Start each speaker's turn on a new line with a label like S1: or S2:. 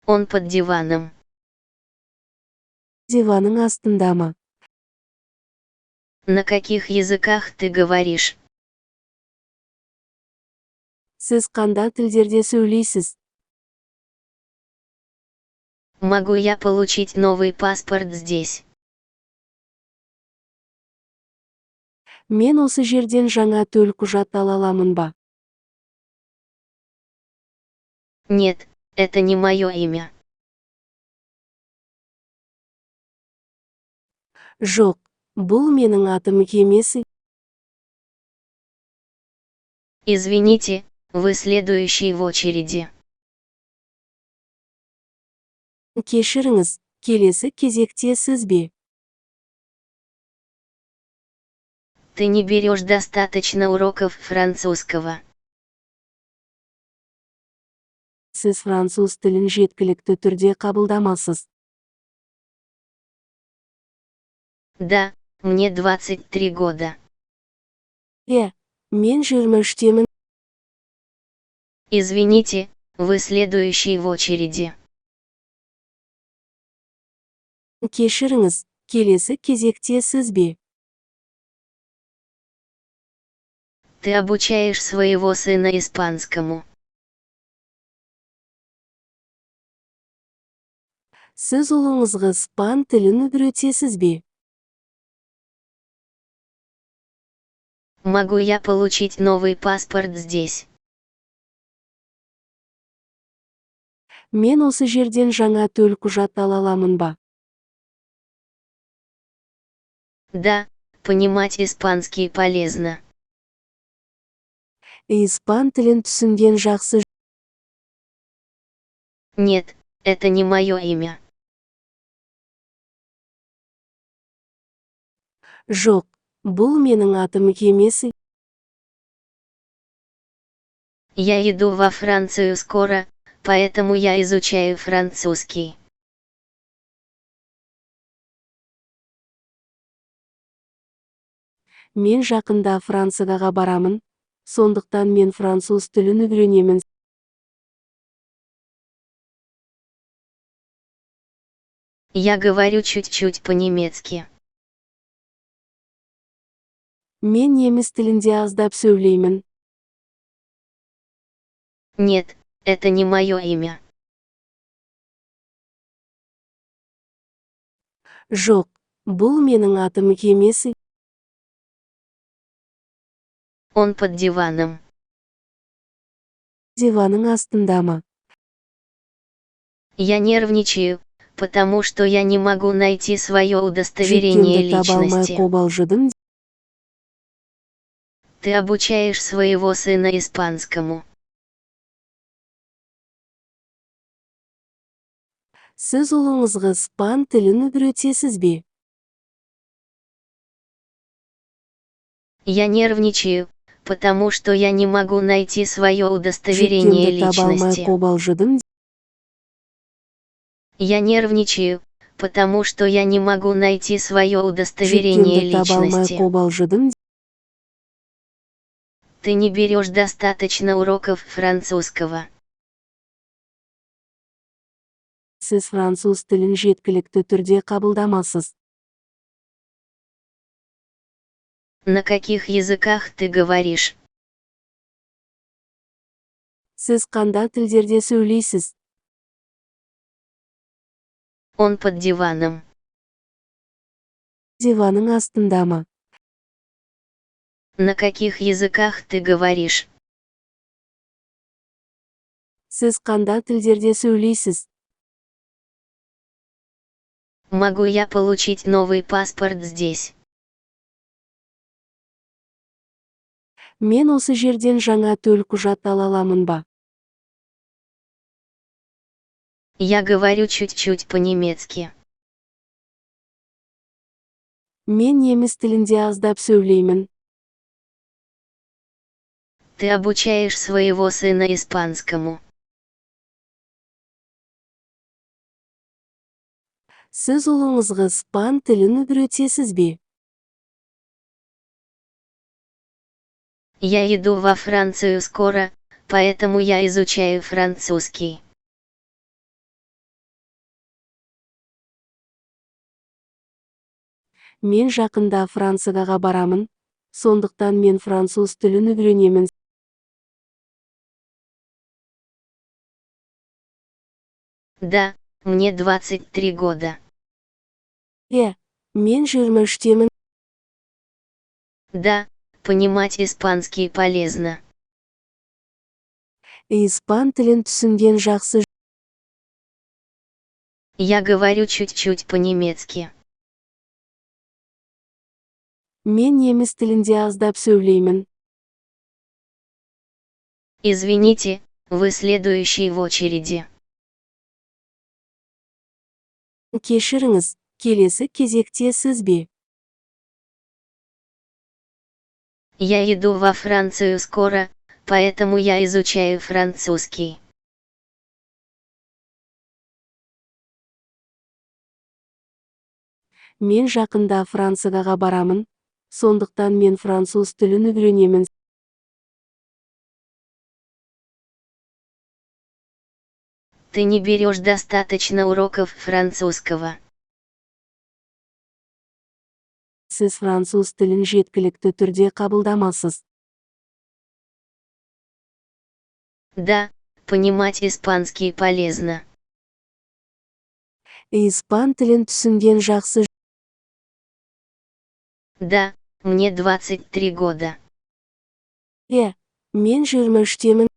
S1: Он под диваном.
S2: Диванның астындамы?
S1: На каких языках ты говоришь?
S2: Сіз қандай тілдерде сөйлейсіз?
S1: Могу я получить новый паспорт здесь?
S2: Мен осы жерден жаңа төлқұжат ала аламын ба?
S1: Нет, это не мое имя.
S2: Жоқ, бұл менің атым емес.
S1: Извините, вы следующий в очереди.
S2: Кешіріңіз, келесі кезекте сіз бе?
S1: Ты не берешь достаточно уроков французского.
S2: Сіз француз тілін жеткілікті түрде қабылдамасыз.
S1: Да, мне 23 года.
S2: Мен 23-темін.
S1: Извините, вы следующий в очереди.
S2: Кешіріңіз, келесі кезекте сіз бе?
S1: Ты обучаешь своего сына испанскому.
S2: Сіз ұлыңызға испан тілін үйретесіз бе?
S1: Могу я получить новый паспорт здесь?
S2: Мен осы жерден жаңа төлқұжат ала аламын ба?
S1: Да, понимать испанский полезно.
S2: Испан тілін түсінген жақсы.
S1: Нет, это не мое имя.
S2: Жоқ, бұл менің атым емес.
S1: Я иду во Францию скоро, поэтому я изучаю французский.
S2: Мен жақында Францияға барамын, сондықтан мен француз тілін үйренемін.
S1: Я говорю чуть-чуть по-немецки.
S2: Мен неміс тілінде аздап сөйлеймін.
S1: Нет, это не мое имя.
S2: Жоқ, бұл менің атым емес.
S1: Он под диваном.
S2: Диванның астындамы?
S1: Я нервничаю, потому что я не могу найти свое удостоверение
S2: Жүкемді таба алмай
S1: личности.
S2: қобалжыдым.
S1: Ты обучаешь своего сына испанскому.
S2: Сіз ұлыңызға испан тілін үйретесіз бе?
S1: Я нервничаю, потому что я не могу найти свое удостоверение
S2: Жүкемді таба алмай
S1: личности.
S2: қобалжыдым.
S1: Я нервничаю, потому что я не могу найти свое удостоверение
S2: Жүкемді таба алмай
S1: личности.
S2: қобалжыдым.
S1: Ты не берешь достаточно уроков французского.
S2: Сіз француз тілін жеткілікті түрде қабылдамасыз.
S1: На каких языках ты говоришь?
S2: Сіз қандай тілдерде сөйлейсіз?
S1: Он под диваном.
S2: Диванның астындамы?
S1: На каких языках ты говоришь?
S2: Сіз қандай тілдерде сөйлейсіз?
S1: Могу я получить новый паспорт здесь?
S2: Мен осы жерден жаңа төлқұжат ала аламын ба?
S1: Я говорю чуть-чуть по-немецки.
S2: Мен неміс тілінде аздап сөйлеймін.
S1: Ты обучаешь своего сына испанскому.
S2: Сіз ұлыңызға испан тілін үйретесіз бе?
S1: Я иду во Францию скоро, поэтому я изучаю французский.
S2: Мен жақында Францияға барамын, сондықтан мен француз тілін үйренемін.
S1: Да, мне 23 года.
S2: Мен 23-темін.
S1: Да, понимать испанский полезно.
S2: Испан тілін түсінген жақсы.
S1: Я говорю чуть-чуть по-немецки.
S2: Мен неміс тілінде аздап сөйлеймін.
S1: Извините, вы следующий в очереди.
S2: Кешіріңіз, келесі кезекте сіз бе?
S1: Я иду во Францию скоро, поэтому я изучаю французский.
S2: Мен жақында Францияға барамын, сондықтан мен француз тілін үйренемін.
S1: Ты не берешь достаточно уроков французского.
S2: Сіз француз тілін жеткілікті түрде қабылдамасыз.
S1: Да, понимать испанский полезно.
S2: Испан тілін түсінген жақсы.
S1: Да, мне 23 года.
S2: Мен 23-темін.